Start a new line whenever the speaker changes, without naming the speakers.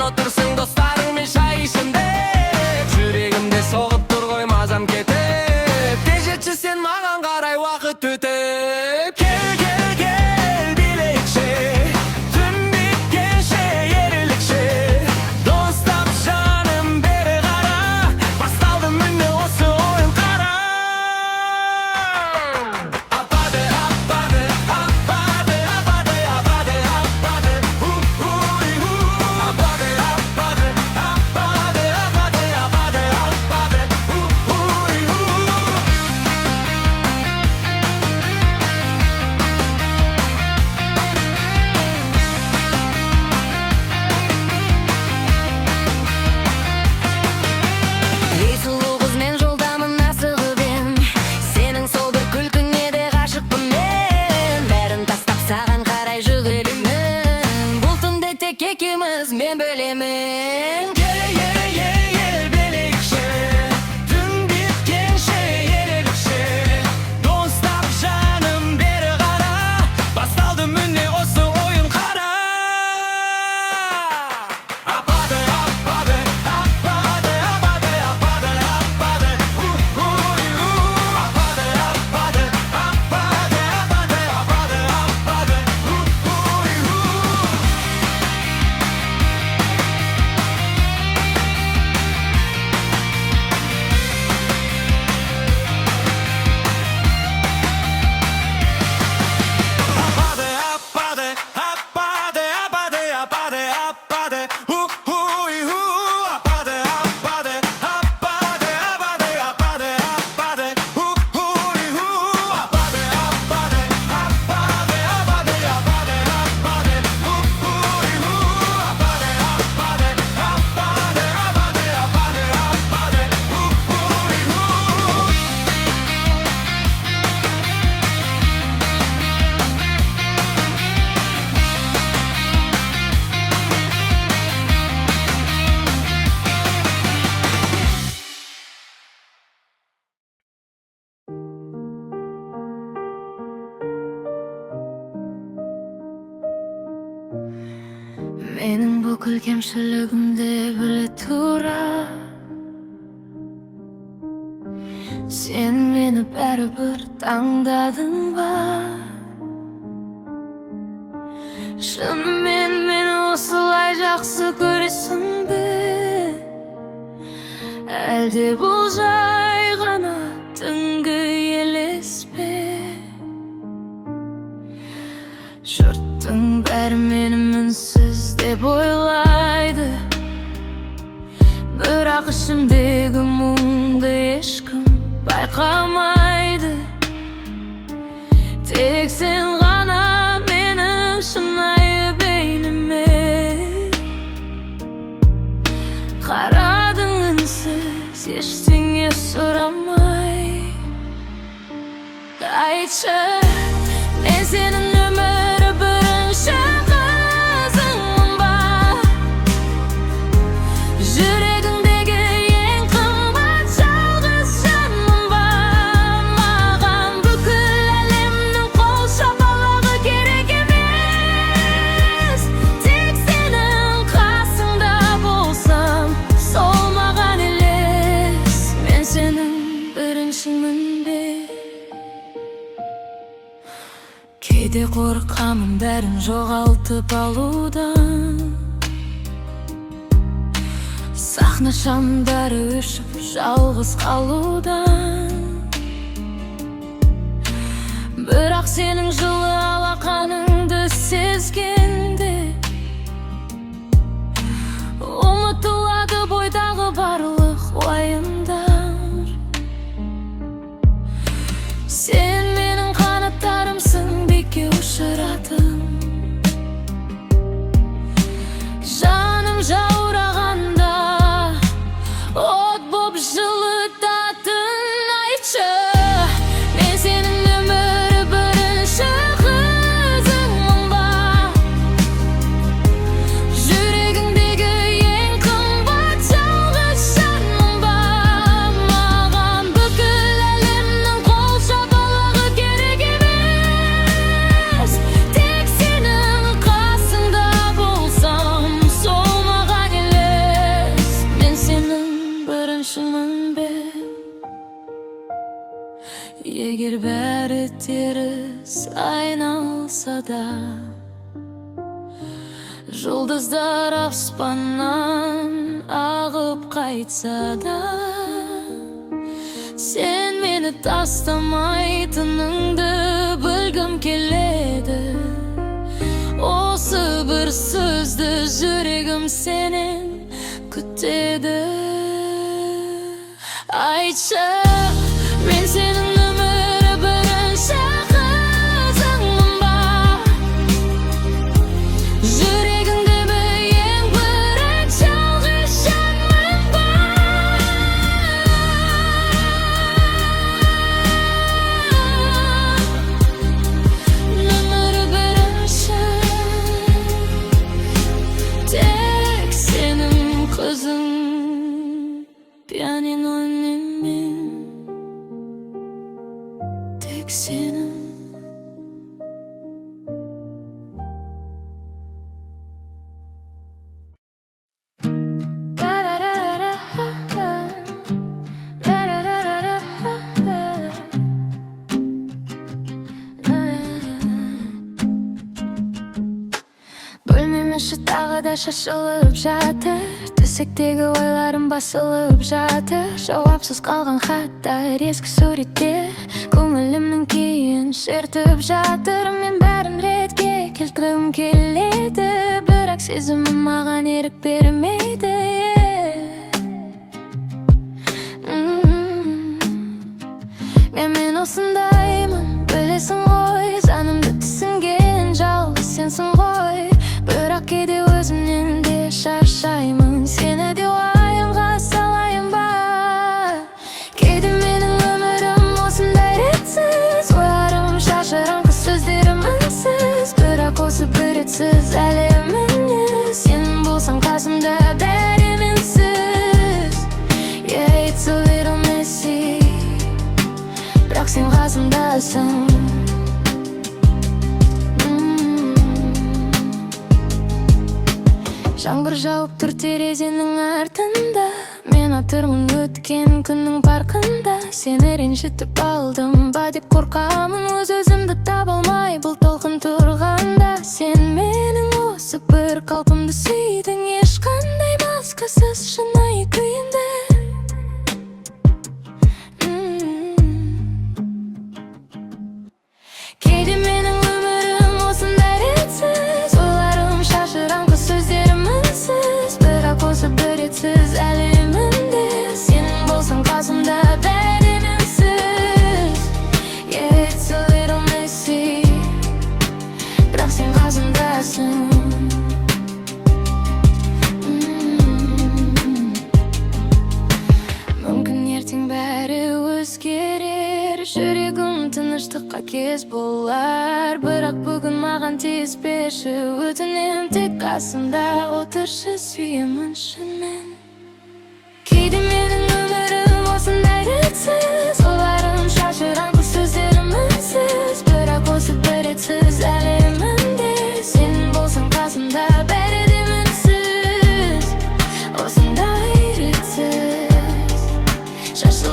Отырсың достарыңмен шай ішімдеп, жүрегімде соғып тұр ғой мазам кетіп. Тез жетші сен маған қарай уақыт өтіп. Кел, кел, кел, билейікші, түн біткенше ерілікші. Достап жаным бері қара, басталды міне осы ойын қара. Апады, апады, апады, апады, апады, апады, мен білемін. Билейікші, түн біткенше ерілікші. Достап жаным бері қара, басталды міне осы ойын қара. Апады, апады, апады, апады, апады, апады, апады, апады, апады, апады, апады, апады. Менің бүкіл кемшілігімді біле тұра, сен мені бәрібір таңдадың ба? Шынымен мені осылай жақсы көресің бе? Әлде бұл жай ғана түнгі елес пе? Жұрттың бәрі мені мінсіз деп ойлайды, бірақ ішімдегі мұңды ешкім байқамайды. Тек сен ғана менің шынайы бейніме қарадың үнсіз, ештеңе сұрамай. Айтшы, мен сенің өмірі бірінші қызыңмын ба? Жүрегіңдегі ең қымбат жалғыз жанмын ба? Маған бүкіл әлемнің қол шапалағы керек емес, тек сенің қасыңда болсам, сол маған елес. Мен сенің біріншіңмін бе? Кейде қорқамын бәрін жоғалтып алудан, сахна шамдары өшіп жалғыз қалудан. Бірақ сенің жылы алақаныңды сезгенде ұмытылады бойдағы барлық уайымдар. Сен менің қанаттарымсың, биікке ұшыратын.
beri ters ayналsa da, жұлдыздар аспаннан ағып қайтса да, sen meni tastamaйтыныңды білгім келеді. Осы бір сөзді жүрегім сенен күтеді. Айтшы, мен сенің өмірі бірінші қызыңмын ба? Жүрегіңдегі ең бірінші жалғыз жанмын ба? Өмірі бірінші тек сенің қызың. Pianino'nun tek senin. Bölmem işi tағы da şaşılıp жатыр. Төсектегі ойларым басылып жатыр. Жауапсыз қалған хаттар, ескі суреттер көңілімнің күйін шертіп жатыр. Мен бәрін ретке келтіргім келеді, бірақ сезімім маған ерік бермейді. Мен осындаймын, білесің ғой, жанымды түсінген жалғыз сенсің ғой. Бірақ кейде өзімнен де шаршаймын, сені де уайымға салайын ба? Кейде менің өмірім осындай ретсіз, ойларым шашыраңқы, сөздерім үнсіз. Бірақ осы бір ретсіз әлемімде сен болсаң қасымда, бәрі менсіз. Yeah, it's a little messy, бірақ сен қасымдасың. Жаңбыр жауып тұр терезенің артында, мен отырмын өткен күннің парқында. Сені ренжітіп алдым ба деп қорқамын, өз-өзімді таба алмай бұл толқын тұрғанда. Сен менің осы бір қалпымды сүйдің, ешқандай басқасыз шынайы күйімді. Кейде менің өмірім осындай ретсіз, ойларым шашыраңқы, сөздерім үнсіз. Бірақ осы бір ретсіз әлемімде сен болсаң қасымда, бәрі менсіз. Yeah, it's a little messy, бірақ сен қасымдасың. Мүмкін ертең бәрі өзгерер, жүрегім тыныштыққа кез болар. Бірақ бүгін маған тиіспеші, өтінем тек қасымда отыршы, сүйемін шынымен. Кейде менің өмірім осындай ретсіз, ойларым шашыраңқы, сөздерім үнсіз. Бірақ осы бір ретсіз әлемімде сен болсаң қасымда, бәрі де мінсіз. Осындай ретсіз шашылып